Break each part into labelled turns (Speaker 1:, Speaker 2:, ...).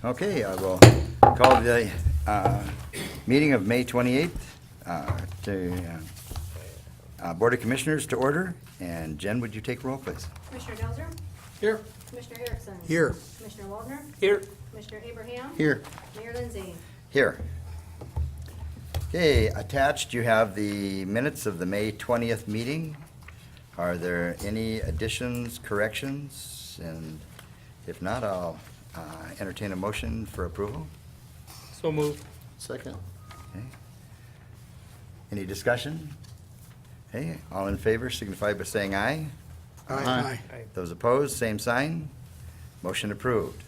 Speaker 1: Okay, I will call the meeting of May 28th Board of Commissioners to order. And Jen, would you take roll, please?
Speaker 2: Commissioner Delzer?
Speaker 3: Here.
Speaker 2: Commissioner Erickson?
Speaker 3: Here.
Speaker 2: Commissioner Waldner?
Speaker 3: Here.
Speaker 2: Commissioner Abraham?
Speaker 3: Here.
Speaker 2: Mayor Lindsay?
Speaker 1: Here. Okay, attached you have the minutes of the May 20th meeting. Are there any additions, corrections? And if not, I'll entertain a motion for approval.
Speaker 3: So moved.
Speaker 4: Second.
Speaker 1: Okay. Any discussion? Okay, all in favor signify by saying aye.
Speaker 4: Aye.
Speaker 1: Those opposed, same sign. Motion approved.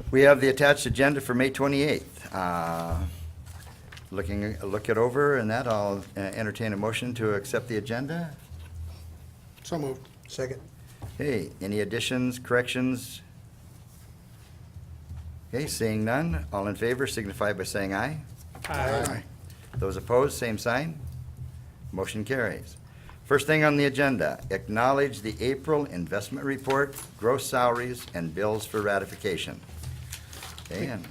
Speaker 1: We have the attached agenda for May 28th. Look it over, and that I'll entertain a motion to accept the agenda.
Speaker 4: So moved. Second.
Speaker 1: Okay, any additions, corrections? Okay, seeing none, all in favor signify by saying aye.
Speaker 4: Aye.
Speaker 1: Those opposed, same sign. Motion carries. First thing on the agenda, acknowledge the April investment report, gross salaries, and bills for ratification. Okay, and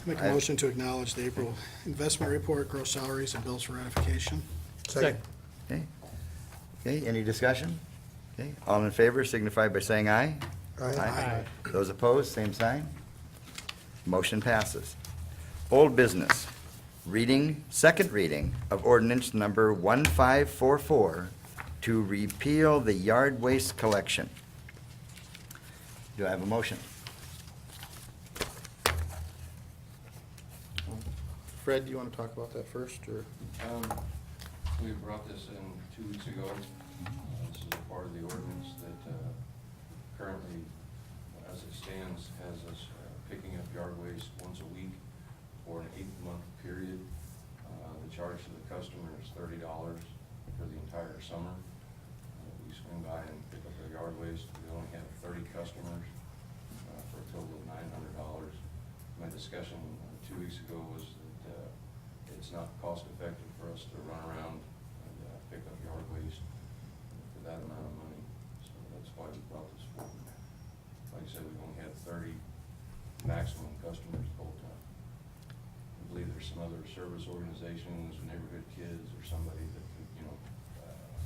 Speaker 5: Make a motion to acknowledge the April investment report, gross salaries, and bills for ratification.
Speaker 4: Second.
Speaker 1: Okay, okay, any discussion? Okay, all in favor signify by saying aye.
Speaker 4: Aye.
Speaker 1: Those opposed, same sign. Motion passes. Old business, second reading of ordinance number 1544 to repeal the yard waste collection. Do I have a motion?
Speaker 4: Fred, do you want to talk about that first, or?
Speaker 6: We brought this in 2 weeks ago. This is a part of the ordinance that currently, as it stands, has us picking up yard waste once a week for an 8-month period. The charge to the customer is $30 for the entire summer. We swing by and pick up our yard waste. We only have 30 customers for a total of $900. My discussion 2 weeks ago was that it's not cost effective for us to run around and pick up yard waste for that amount of money. So that's why we brought this forward. Like I said, we've only had 30 maximum customers the whole time. I believe there's some other service organizations, neighborhood kids, or somebody that could,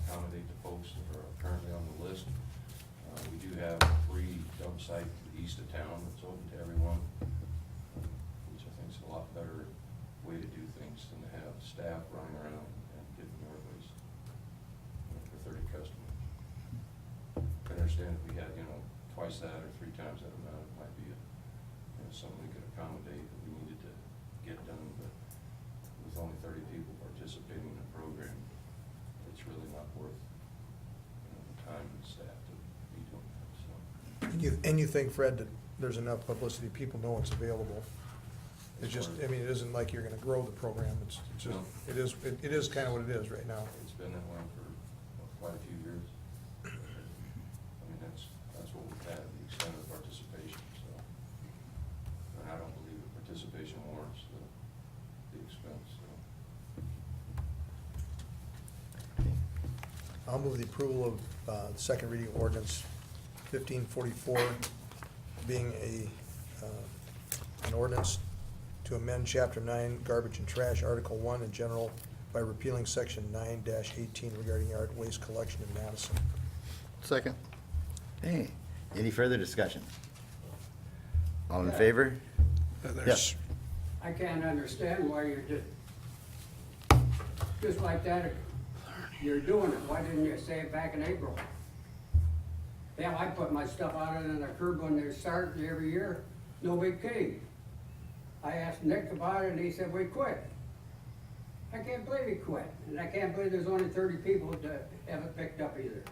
Speaker 6: accommodate the folks that are currently on the list. We do have a free dump site to the east of town that's open to everyone, which I think is a lot better way to do things than to have staff running around and getting yard waste for 30 customers. I understand if we had, twice that or 3 times that amount, it might be something we could accommodate that we needed to get done, but with only 30 people participating in the program, it's really not worth the time and staff to be doing that, so.
Speaker 7: And you think, Fred, that there's enough publicity, people know it's available? It's just, I mean, it isn't like you're gonna grow the program, it's just,
Speaker 6: No.
Speaker 7: it is kind of what it is right now.
Speaker 6: It's been that way for quite a few years. I mean, that's what we've had, the extent of participation, so. And I don't believe that participation warrants the expense, so.
Speaker 7: I'll move the approval of the second reading of ordinance 1544, being an ordinance to amend Chapter 9 Garbage and Trash, Article 1 in general by repealing Section 9-18 regarding yard waste collection in Madison.
Speaker 4: Second.
Speaker 1: Hey, any further discussion? All in favor? Yes.
Speaker 8: I can't understand why you're just like that, you're doing it. Why didn't you say it back in April? Yeah, I put my stuff out on the curb when they start every year, no big key. I asked Nick about it and he said, we quit. I can't believe he quit, and I can't believe there's only 30 people that haven't picked up either.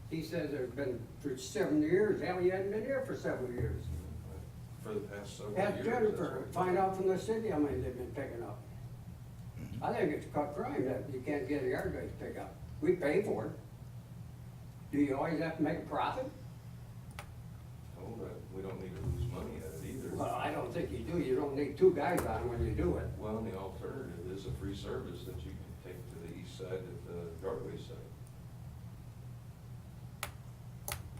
Speaker 8: He says there's been for 7 years, hell, he hadn't been here for several years.
Speaker 6: For the past several
Speaker 8: Ask
Speaker 6: years.
Speaker 8: Jennifer, find out from the city how many they've been picking up. I think it's cut crime that you can't get a yard waste pickup. We pay for it. Do you always have to make a profit?
Speaker 6: No, but we don't need to lose money at it either.
Speaker 8: Well, I don't think you do. You don't need 2 guys on when you do it.
Speaker 6: Well, and the alternative is a free service that you can take to the east side of the yard waste site.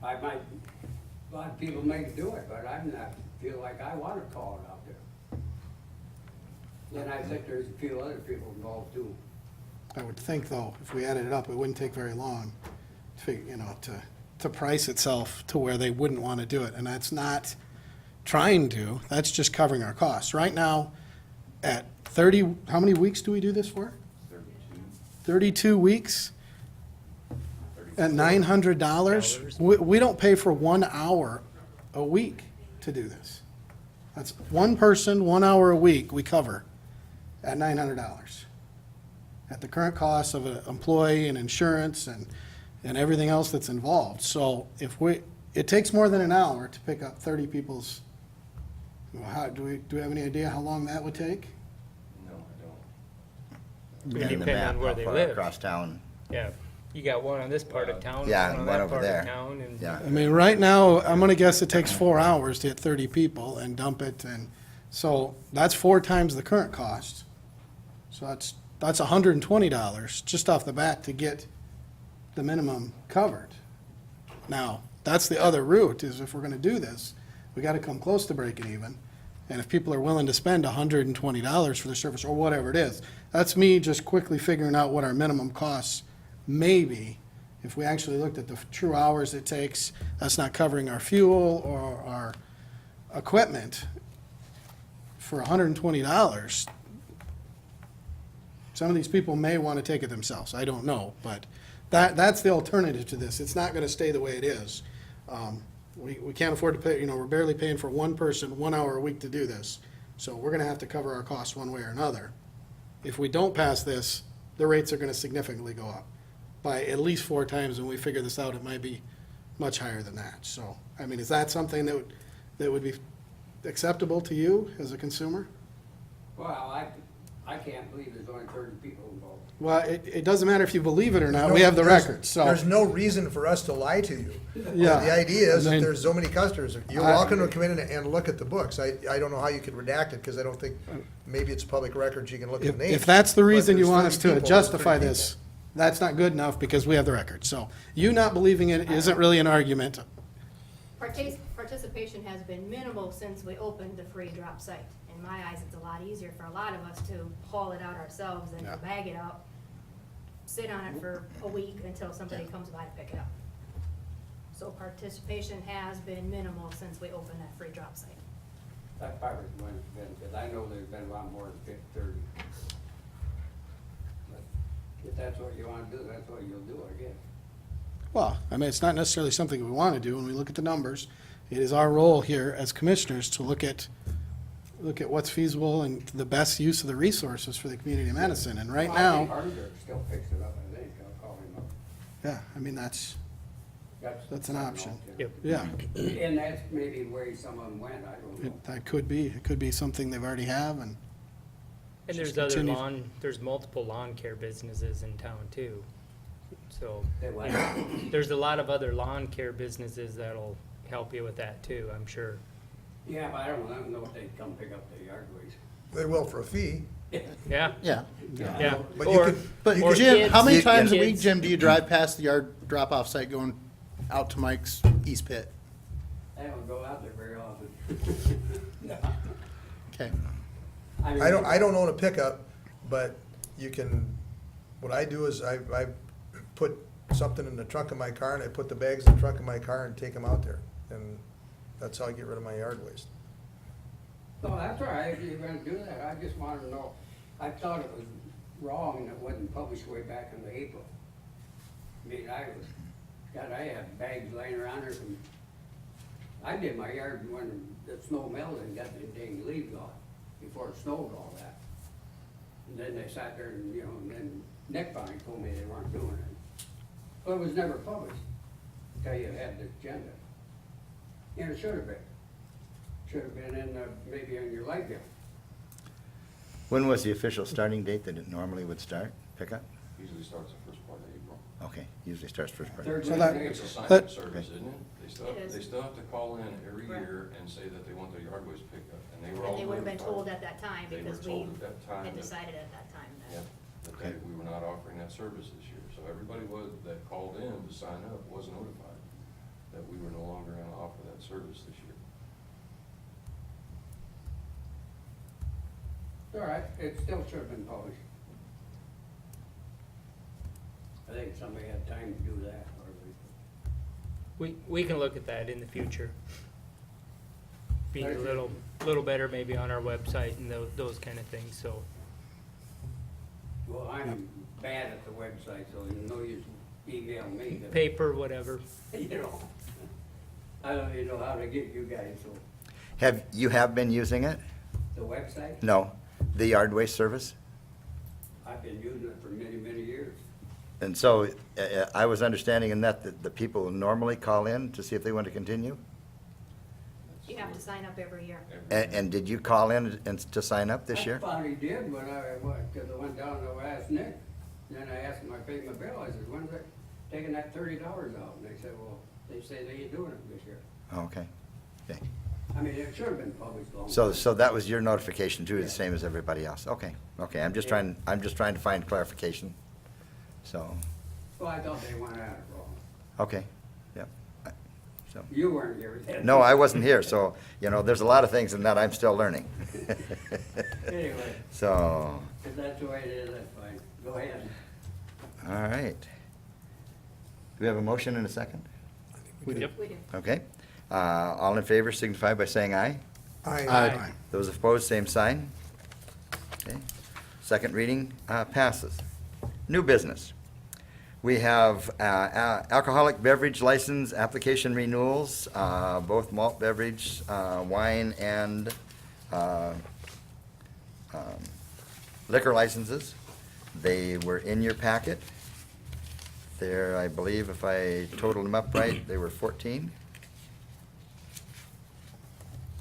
Speaker 8: A lot of people may do it, but I'm not feel like I wanna call it out there. Then I think there's a few other people involved too.
Speaker 5: I would think, though, if we added it up, it wouldn't take very long, to price itself to where they wouldn't want to do it. And that's not trying to, that's just covering our costs. Right now, at 30, how many weeks do we do this for? 32 weeks at $900. We don't pay for 1 hour a week to do this. That's one person, 1 hour a week we cover at $900. At the current cost of an employee and insurance and everything else that's involved. So it takes more than an hour to pick up 30 people's, do we have any idea how long that would take?
Speaker 6: No, I don't.
Speaker 3: Would
Speaker 1: And the
Speaker 3: depend
Speaker 1: map,
Speaker 3: on where
Speaker 1: how
Speaker 3: they
Speaker 1: far
Speaker 3: live.
Speaker 1: Across town.
Speaker 3: Yeah, you got one on this part of town,
Speaker 1: Yeah,
Speaker 3: one on
Speaker 1: one
Speaker 3: that
Speaker 1: over
Speaker 3: part
Speaker 1: there.
Speaker 3: of town, and.
Speaker 1: Yeah.
Speaker 5: I mean, right now, I'm gonna guess it takes 4 hours to hit 30 people and dump it, and so that's 4 times the current cost. So that's $120 just off the bat to get the minimum covered. Now, that's the other route, is if we're gonna do this, we gotta come close to breaking even. And if people are willing to spend $120 for the service, or whatever it is, that's me just quickly figuring out what our minimum costs may be. If we actually looked at the true hours it takes, that's not covering our fuel or our equipment. For $120, some of these people may want to take it themselves, I don't know, but that's the alternative to this. It's not gonna stay the way it is. We can't afford to pay, we're barely paying for one person, 1 hour a week to do this. So we're gonna have to cover our costs one way or another. If we don't pass this, the rates are gonna significantly go up by at least 4 times. When we figure this out, it might be much higher than that. So, I mean, is that something that would be acceptable to you as a consumer?
Speaker 8: Well, I can't believe there's only 30 people involved.
Speaker 5: Well, it doesn't matter if you believe it or not, we have the record, so.
Speaker 7: There's no reason for us to lie to you.
Speaker 5: Yeah.
Speaker 7: The idea is
Speaker 5: I mean-
Speaker 7: that there's so many customers, you're welcome to come in and look at the books. I don't know how you could redact it, because I don't think, maybe it's public records, you can look at
Speaker 5: If,
Speaker 7: the names.
Speaker 5: if that's the
Speaker 7: But
Speaker 5: reason you
Speaker 7: there's
Speaker 5: want
Speaker 7: 30
Speaker 5: us to
Speaker 7: people, there's
Speaker 5: justify
Speaker 7: 30
Speaker 5: this, that's not good enough because we have the record. So you not believing it isn't really an argument.
Speaker 2: Participation has been minimal since we opened the free drop site. In my eyes, it's a lot easier for a lot of us to haul it out ourselves than
Speaker 5: Yeah.
Speaker 2: to bag it up, sit on it for a week until somebody comes by to pick it up. So participation has been minimal since we opened that free drop site.
Speaker 8: That probably was when it's been, because I know there's been a lot more than 30. But if that's what you want to do, that's what you'll do, I guess.
Speaker 5: Well, I mean, it's not necessarily something we want to do when we look at the numbers. It is our role here as commissioners to look at what's feasible and the best use of the resources for the community of Madison. And right
Speaker 8: Well, I think
Speaker 5: now,
Speaker 8: Harder still fix it up, I think, I'll call him up.
Speaker 5: yeah, I mean, that's an option.
Speaker 3: Yep.
Speaker 5: Yeah,
Speaker 8: And that's maybe where some of them went, I don't know.
Speaker 5: that could be. It could be something they've already have and.
Speaker 3: And
Speaker 5: Just
Speaker 3: there's
Speaker 5: continue.
Speaker 3: there's multiple lawn care businesses in town too. So,
Speaker 8: They went.
Speaker 3: there's a lot of other lawn care businesses that'll help you with that too, I'm sure.
Speaker 8: Yeah, but I don't know if they'd come pick up the yard waste.
Speaker 7: They will for a fee.
Speaker 3: Yeah,
Speaker 4: Yeah.
Speaker 3: yeah.
Speaker 7: But you
Speaker 3: Or,
Speaker 7: could-
Speaker 4: But
Speaker 3: or
Speaker 4: Jim, how many
Speaker 3: kids-
Speaker 4: times a week,
Speaker 3: kids.
Speaker 4: Jim, do you drive past the yard drop-off site going out to Mike's East Pit?
Speaker 8: I don't go out there very often.
Speaker 4: Okay.
Speaker 8: mean,
Speaker 7: I don't own a pickup, but you can, what I do is I put something in the trunk of my car, and I put the bags in the trunk of my car and take them out there. And that's how I get rid of my yard waste.
Speaker 8: No, that's all right, if you're gonna do that, I just wanted to know, I thought it was wrong and it wasn't published way back in April. I mean, I had bags laying around there from, I did my yard when the snow melted and got the dang leaves off, before it snowed all that. And then they sat there and, and then Nick finally told me they weren't doing it. But it was never published, until you had the agenda. And it should have been. Should have been in, maybe in your light bill.
Speaker 1: When was the official starting date that it normally would start, pickup?
Speaker 6: Usually starts the first part of April.
Speaker 1: Okay, usually starts first part.
Speaker 8: Third
Speaker 5: So
Speaker 8: week
Speaker 5: that-
Speaker 8: in
Speaker 6: It's a
Speaker 8: April.
Speaker 6: sign-up service, isn't it?
Speaker 2: It is.
Speaker 6: They still have to call in every
Speaker 2: Correct.
Speaker 6: year and say that they want their yard waste picked up, and they were all
Speaker 2: And they would have been
Speaker 6: notified.
Speaker 2: told at that time
Speaker 6: They were
Speaker 2: because we
Speaker 6: told at that time
Speaker 2: had
Speaker 6: that-
Speaker 2: decided at that time
Speaker 6: Yeah,
Speaker 2: that.
Speaker 6: that we were not offering that service this year. So everybody that called in to sign up was notified that we were no longer gonna offer that service this year.
Speaker 8: It's all right, it still should have been published. I think somebody had time to do that, or
Speaker 3: We can look at that in the future. Be a
Speaker 8: Thank you.
Speaker 3: little better maybe on our website and those kind of things, so.
Speaker 8: well, I'm bad at the website, so you know you email me. the-
Speaker 3: Paper, whatever.
Speaker 8: You know, I don't even know how to get you guys, so,
Speaker 1: You have been using it?
Speaker 8: the website,
Speaker 1: No, the yard waste service?
Speaker 8: I've been using it for many, many years.
Speaker 1: And so I was understanding in that the people normally call in to see if they want to continue?
Speaker 2: You have to sign up every year.
Speaker 1: And did you call in and to sign up this year?
Speaker 8: I finally did, but cause I went down and I asked Nick, then I asked him, I paid my bill, I said, when's it taking that $30 out? And they said, well, they say they ain't doing it this year.
Speaker 1: Okay. Okay.
Speaker 8: I mean, it should have been published long.
Speaker 1: So that was your notification too, the same as everybody else? Okay, okay, I'm just trying to find clarification. So,
Speaker 8: Well, I thought they went at it wrong.
Speaker 1: okay, yep. So,
Speaker 8: You weren't here then.
Speaker 1: no, I wasn't here, so, there's a lot of things in that I'm still learning.
Speaker 8: Anyway,
Speaker 1: So,
Speaker 8: if that's the way it is, that's fine. Go ahead.
Speaker 1: all right. Do we have a motion and a second?
Speaker 3: Yep.
Speaker 2: We do.
Speaker 1: Okay. All in favor signify by saying aye.
Speaker 4: Aye.
Speaker 1: Those opposed, same sign. Okay. Second reading passes. New business. We have alcoholic beverage license application renewals, both malt beverage, wine, and liquor licenses. They were in your packet. There, I believe, if I totaled them up right, they were 14.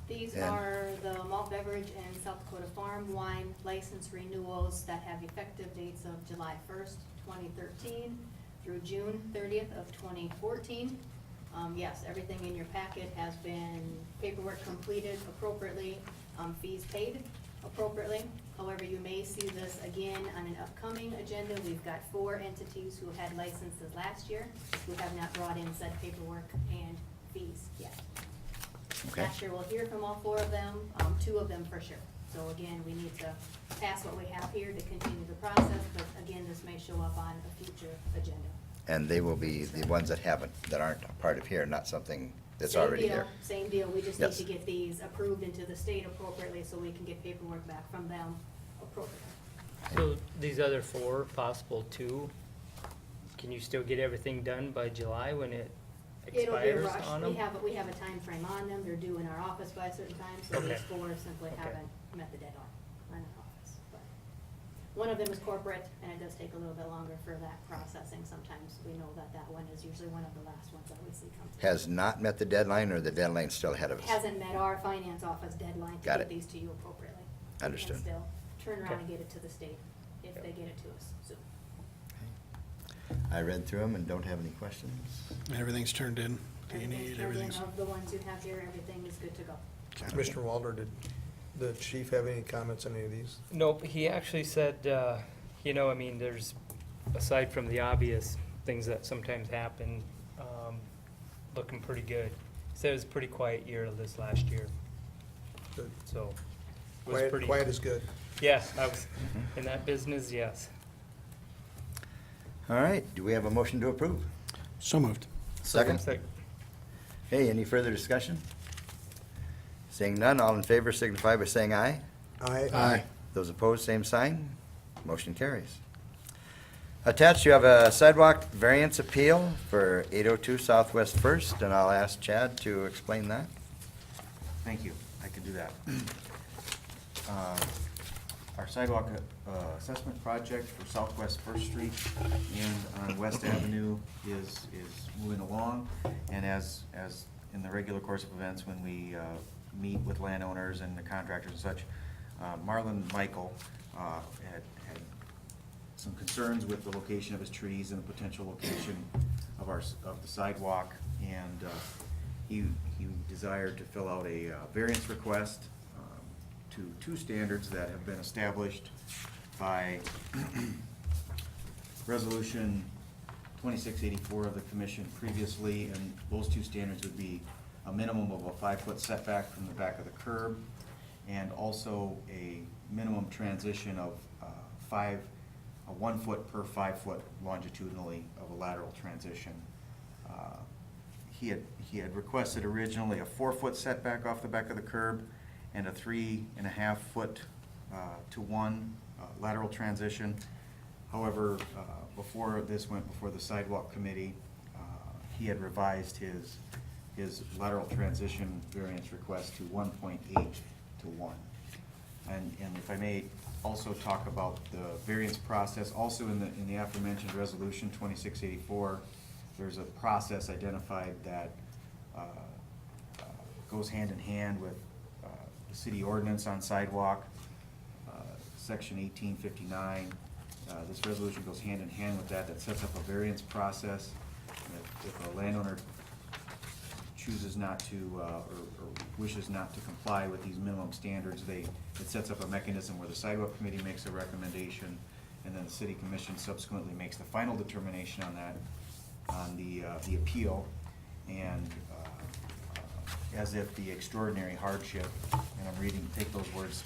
Speaker 2: These
Speaker 1: And-
Speaker 2: are the malt beverage and South Dakota Farm wine license renewals that have effective dates of July 1st, 2013 through June 30th of 2014. Yes, everything in your packet has been paperwork completed appropriately, fees paid appropriately. However, you may see this again on an upcoming agenda. We've got 4 entities who had licenses last year who have not brought in said paperwork and fees yet.
Speaker 1: Okay.
Speaker 2: Last year, we'll hear from all 4 of them, 2 of them for sure. So again, we need to pass what we have here to continue the process, but again, this may show up on a future agenda.
Speaker 1: And they will be the ones that aren't a part of here, not something that's
Speaker 2: Same
Speaker 1: already
Speaker 2: deal,
Speaker 1: there.
Speaker 2: Same deal, we just need
Speaker 1: Yes.
Speaker 2: to get these approved into the state appropriately so we can get paperwork back from them appropriately.
Speaker 3: So these other 4, possible 2, can you still get everything done by July when it
Speaker 2: It'll be a
Speaker 3: expires
Speaker 2: rush,
Speaker 3: on them?
Speaker 2: we have a time frame on them, they're due in our office by a certain time, so
Speaker 3: Okay.
Speaker 2: these 4 simply
Speaker 3: Okay.
Speaker 2: haven't met the deadline on our office. But one of them is corporate, and it does take a little bit longer for that processing. Sometimes we know that one is usually one of the last ones that we see come through.
Speaker 1: Has not met the deadline, or the deadline's still ahead of us?
Speaker 2: Hasn't met our finance office deadline to
Speaker 1: Got
Speaker 2: get
Speaker 1: it.
Speaker 2: these to you appropriately.
Speaker 1: Understood.
Speaker 2: We can still turn around
Speaker 3: Okay.
Speaker 2: and get it to the state if they get it to us soon.
Speaker 1: I read through them and don't have any questions.
Speaker 5: Everything's turned in. Do you
Speaker 2: Everything's
Speaker 5: need,
Speaker 2: turned in.
Speaker 5: everything's?
Speaker 2: Of the ones you have here, everything is good to go.
Speaker 7: Mr. Walter, did the chief have any comments on any of these?
Speaker 3: Nope, he actually said, I mean, there's, aside from the obvious things that sometimes happen, looking pretty good. He said it was a pretty quiet year this last year,
Speaker 7: Good.
Speaker 3: so. it was pretty-
Speaker 7: Quiet is good.
Speaker 3: Yeah, I was, in that business, yes.
Speaker 1: All right, do we have a motion to approve?
Speaker 5: So moved.
Speaker 1: Second? Hey, any further discussion? Seeing none, all in favor signify by saying aye.
Speaker 7: Aye.
Speaker 1: Those opposed, same sign. Motion carries. Attached, you have a sidewalk variance appeal for 802 Southwest First, and I'll ask Chad to explain that.
Speaker 9: Thank you, I can do that. Our sidewalk assessment project for Southwest First Street and on West Avenue is moving along. And as in the regular course of events, when we meet with landowners and the contractors and such, Marlon Michael had some concerns with the location of his trees and the potential location of the sidewalk. And he desired to fill out a variance request to 2 standards that have been established by Resolution 2684 of the commission previously, and those 2 standards would be a minimum of a 5-foot setback from the back of the curb, and also a minimum transition of 1 foot per 5 foot longitudinally of a lateral transition. He had requested originally a 4 foot setback off the back of the curb and a 3.5 foot to 1 lateral transition. However, before this went before the sidewalk committee, he had revised his lateral transition variance request to 1.8 to 1. And if I may also talk about the variance process, also in the aforementioned resolution 2684, there's a process identified that goes hand in hand with the city ordinance on sidewalk, section 1859. This resolution goes hand in hand with that sets up a variance process. If a landowner chooses not to, or wishes not to comply with these minimum standards, it sets up a mechanism where the sidewalk committee makes a recommendation, and then the city commission subsequently makes the final determination on that, on the appeal, and as if the extraordinary hardship, and I'm reading, take those words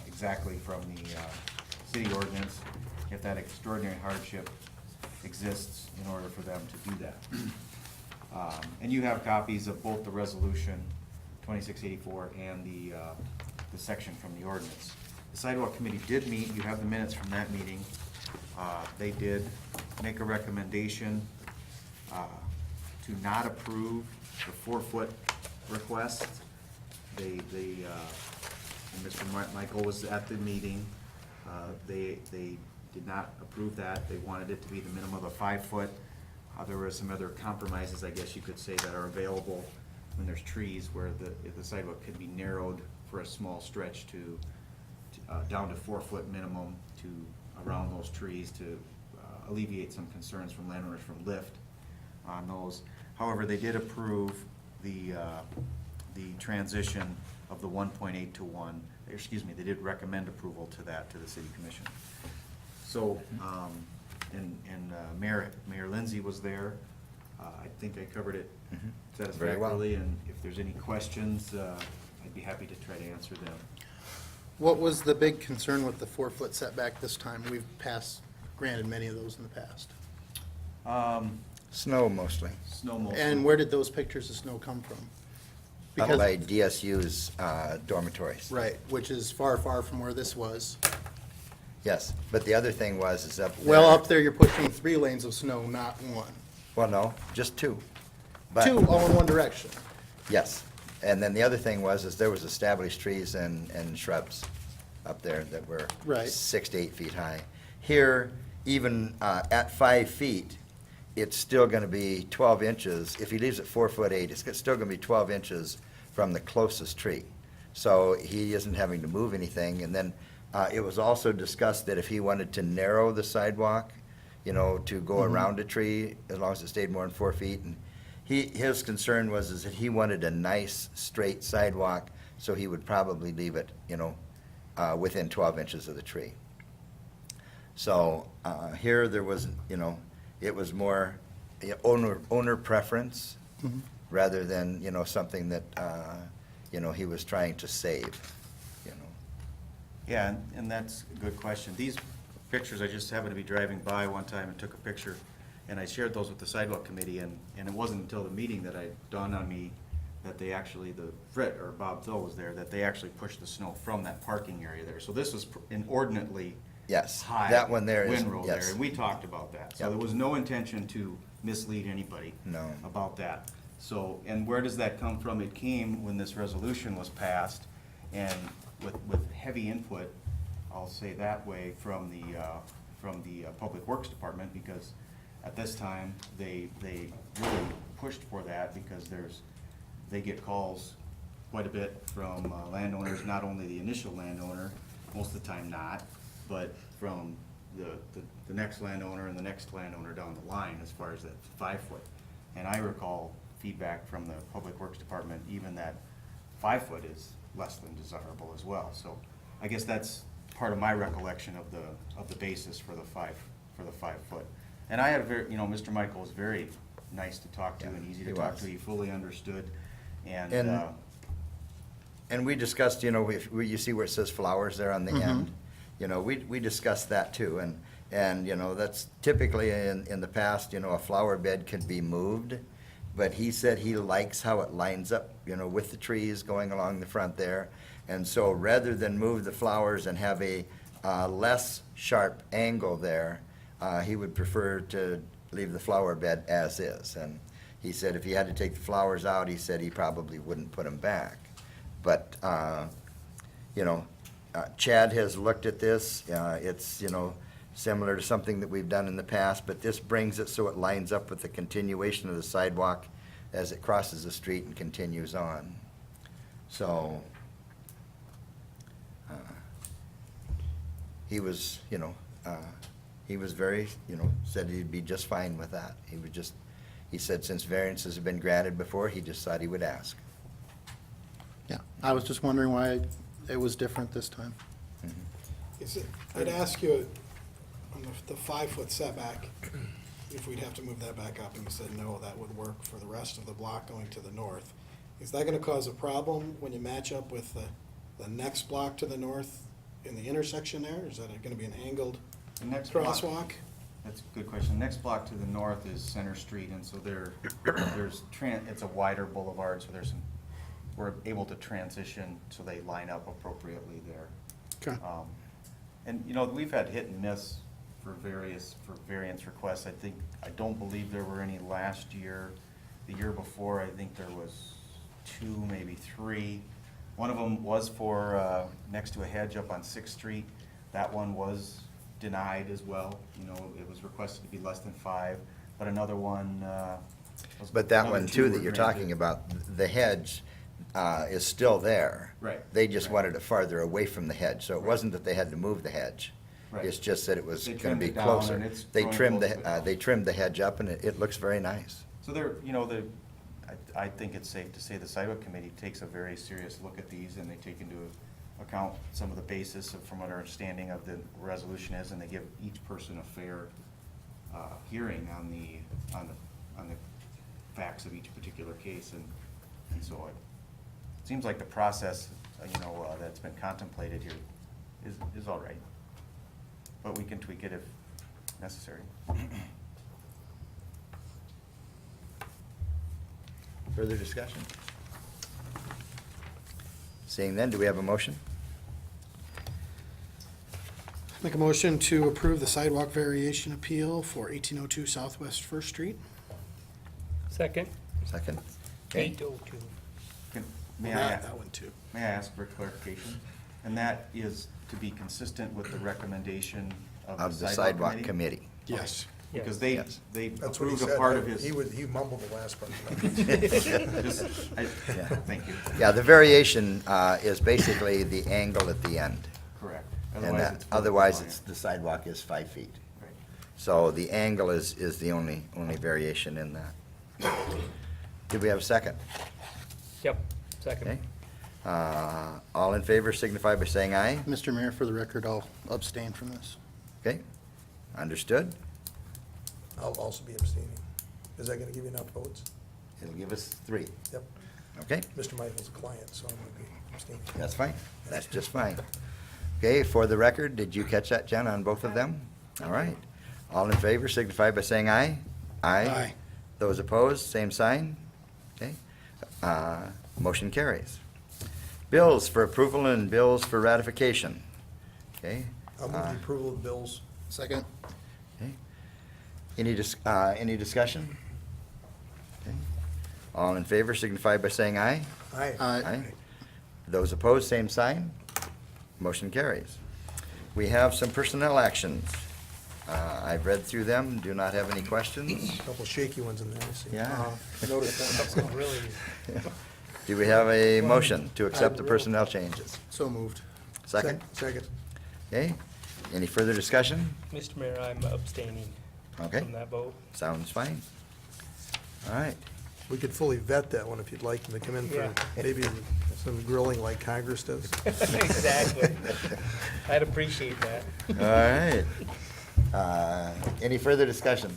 Speaker 9: exactly from the city ordinance, if that extraordinary hardship exists in order for them to do that. And you have copies of both the resolution 2684 and the section from the ordinance. The sidewalk committee did meet. You have the minutes from that meeting. They did make a recommendation to not approve the 4 foot request. And Mr. Michael was at the meeting. They did not approve that. They wanted it to be the minimum of a 5 foot. There were some other compromises, I guess you could say, that are available when there's trees, where the sidewalk could be narrowed for a small stretch to down to 4 foot minimum to around those trees to alleviate some concerns from landowners from lift on those. However, they did approve the transition of the 1.8 to 1. Excuse me, they did recommend approval to that to the city commission. So, Mayor Lindsay was there. I think I covered it
Speaker 1: Very well.
Speaker 9: satisfactorily, and if there's any questions, I'd be happy to try to answer them.
Speaker 4: What was the big concern with the 4 foot setback this time? We've granted many of those in the past.
Speaker 1: Snow mostly,
Speaker 9: Snow mostly.
Speaker 4: And where did those pictures of snow come from?
Speaker 1: up
Speaker 4: Because,
Speaker 1: by DSU's dormitories.
Speaker 4: right, which is far, far from where this was.
Speaker 1: Yes, but the other thing is up there.
Speaker 4: Well, up there, you're pushing 3 lanes of snow, not 1.
Speaker 1: Well, no, just 2. But-
Speaker 4: 2 all in one direction.
Speaker 1: Yes, and then the other thing is there was established trees and shrubs up there that were
Speaker 4: Right.
Speaker 1: 6 to 8 feet high. Here, even at 5 feet, it's still gonna be 12 inches. If he leaves it 4'8", it's still gonna be 12 inches from the closest tree. So he isn't having to move anything. And then it was also discussed that if he wanted to narrow the sidewalk, to go around a tree, as long as it stayed more than 4 feet, and his concern is that he wanted a nice, straight sidewalk, so he would probably leave it, within 12 inches of the tree. So, here there was, it was more owner preference, rather than, something that, he was trying to save,
Speaker 9: Yeah, and that's a good question. These pictures, I just happened to be driving by one time and took a picture, and I shared those with the sidewalk committee, and it wasn't until the meeting that it dawned on me that they actually, Bob Thill was there, that they actually pushed the snow from that parking area there. So this was inordinately
Speaker 1: Yes,
Speaker 9: high
Speaker 1: that one there is-
Speaker 9: windrow
Speaker 1: yes.
Speaker 9: there, and we talked about that. So
Speaker 1: Yep.
Speaker 9: there was no intention to mislead anybody
Speaker 1: No.
Speaker 9: about that. So, and where does that come from? It came when this resolution was passed, and with heavy input, I'll say that way, from the Public Works Department, because at this time, they really pushed for that, because they get calls quite a bit from landowners, not only the initial landowner, most of the time not, but from the next landowner and the next landowner down the line, as far as that 5 foot. And I recall feedback from the Public Works Department, even that 5 foot is less than desirable as well. So I guess that's part of my recollection of the basis for the 5 foot. And I had Mr. Michael was very nice to talk to and easy to
Speaker 1: he
Speaker 9: talk
Speaker 1: was.
Speaker 9: to. He fully understood, and
Speaker 1: And And we discussed, you know, you see where it says flowers there on the
Speaker 4: Mhm.
Speaker 1: end? You know, we discussed that too, and, you know, that's typically in the past, you know, a flower bed could be moved, but he said he likes how it lines up, you know, with the trees going along the front there. And so rather than move the flowers and have a less sharp angle there, he would prefer to leave the flower bed as is. And he said if he had to take the flowers out, he said he probably wouldn't put them back. But, you know, Chad has looked at this. It's, you know, similar to something that we've done in the past, but this brings it so it lines up with the continuation of the sidewalk as it crosses the street and continues on. So, he was, you know, he was very, you know, said he'd be just fine with that. He said since variances have been granted before, he just thought he would ask.
Speaker 4: Yeah, I was just wondering why it was different this time.
Speaker 5: I'd ask you, on the 5-foot setback, if we'd have to move that back up, and you said no, that would work for the rest of the block going to the north. Is that gonna cause a problem when you match up with the next block to the north in the intersection there? Is that gonna be an angled
Speaker 9: The next block-
Speaker 5: crosswalk?
Speaker 9: That's a good question. The next block to the north is Center Street, and so it's a wider boulevard, so we're able to transition so they line up appropriately there.
Speaker 5: Okay.
Speaker 9: And, you know, we've had hit and miss for variance requests. I don't believe there were any last year. The year before, I think there was 2, maybe 3. One of them was for, next to a hedge up on Sixth Street. That one was denied as well. You know, it was requested to be less than 5, but another one,
Speaker 1: But that
Speaker 9: another
Speaker 1: one
Speaker 9: 2
Speaker 1: too
Speaker 9: were
Speaker 1: that you're
Speaker 9: granted.
Speaker 1: talking about, the hedge is still there.
Speaker 9: Right.
Speaker 1: They just
Speaker 9: Right.
Speaker 1: wanted it farther away from the hedge, so it
Speaker 9: Right.
Speaker 1: wasn't that they had to move the hedge.
Speaker 9: Right.
Speaker 1: It's just that it was
Speaker 9: They
Speaker 1: gonna
Speaker 9: trimmed
Speaker 1: be
Speaker 9: it down,
Speaker 1: closer.
Speaker 9: and it's
Speaker 1: They
Speaker 9: growing
Speaker 1: trimmed
Speaker 9: close to it now.
Speaker 1: they trimmed the hedge up, and it looks very nice.
Speaker 9: So there, you know, I think it's safe to say the sidewalk committee takes a very serious look at these, and they take into account some of the basis from what our understanding of the resolution is, and they give each person a fair hearing on the facts of each particular case, and so it seems like the process, you know, that's been contemplated here is all right. But we can tweak it if necessary.
Speaker 1: Further discussion? Seeing then, do we have a motion?
Speaker 5: Make a motion to approve the sidewalk variation appeal for 1802 Southwest First Street.
Speaker 3: Second.
Speaker 1: Second? Okay.
Speaker 3: 802.
Speaker 9: May
Speaker 5: That one too.
Speaker 9: May I ask for clarification? And that is to be consistent with the recommendation
Speaker 1: Of the sidewalk committee.
Speaker 5: Yes.
Speaker 9: Because
Speaker 3: Yes.
Speaker 9: they
Speaker 7: That's what he
Speaker 9: approved a
Speaker 7: said.
Speaker 9: part of his.
Speaker 7: He mumbled the last part.
Speaker 1: Yeah.
Speaker 9: Thank you.
Speaker 1: Yeah, the variation is basically the angle at the end.
Speaker 9: Correct.
Speaker 1: And that,
Speaker 9: fully
Speaker 1: otherwise,
Speaker 9: compliant.
Speaker 1: the sidewalk is 5 feet.
Speaker 9: Right.
Speaker 1: So the angle is the only variation in that. Did we have a second?
Speaker 3: Yep, second.
Speaker 1: Okay. All in favor signify by saying aye.
Speaker 4: Mr. Mayor, for the record, I'll abstain from this.
Speaker 1: Okay, understood?
Speaker 7: I'll also be abstaining. Is that gonna give you enough votes?
Speaker 1: It'll give us 3.
Speaker 7: Yep.
Speaker 1: Okay,
Speaker 7: Mr. Michael's a client, so I'm gonna be abstaining.
Speaker 1: that's fine. That's just fine. Okay, for the record, did you catch that, Jen, on both of them? All right. All in favor signify by saying aye.
Speaker 5: Aye.
Speaker 1: Those opposed, same sign. Okay, motion carries. Bills for approval and bills for ratification. Okay.
Speaker 7: I'll move the approval of the bills.
Speaker 4: Second?
Speaker 1: Okay. Any discussion? Okay. All in favor signify by saying aye.
Speaker 7: Aye.
Speaker 1: Those opposed, same sign. Motion carries. We have some personnel actions. I've read through them, do not have any questions.
Speaker 7: Couple shaky ones in there, I see.
Speaker 1: Yeah.
Speaker 7: I noticed that.
Speaker 3: Really?
Speaker 1: Do we have a motion to accept the personnel changes?
Speaker 4: So moved.
Speaker 1: Second?
Speaker 7: Second.
Speaker 1: Okay. Any further discussion?
Speaker 3: Mr. Mayor, I'm abstaining
Speaker 1: Okay,
Speaker 3: from that vote.
Speaker 1: sounds fine. All right.
Speaker 7: We could fully vet that one if you'd like them to come in for
Speaker 3: Yeah.
Speaker 7: maybe some grilling like Congress does.
Speaker 3: Exactly. I'd appreciate that.
Speaker 1: All right. Any further discussion?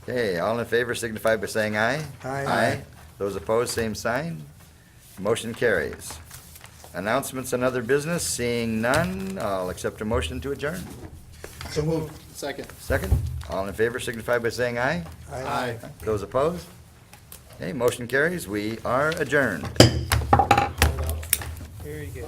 Speaker 1: Okay, all in favor signify by saying aye.
Speaker 7: Aye.
Speaker 1: Aye. Those opposed, same sign. Motion carries. Announcements and other business, seeing none, I'll accept a motion to adjourn.
Speaker 7: So moved.
Speaker 4: Second.
Speaker 1: Second, all in favor signify by saying aye.
Speaker 7: Aye.
Speaker 1: Those opposed? Okay, motion carries. We are adjourned.
Speaker 3: Very good.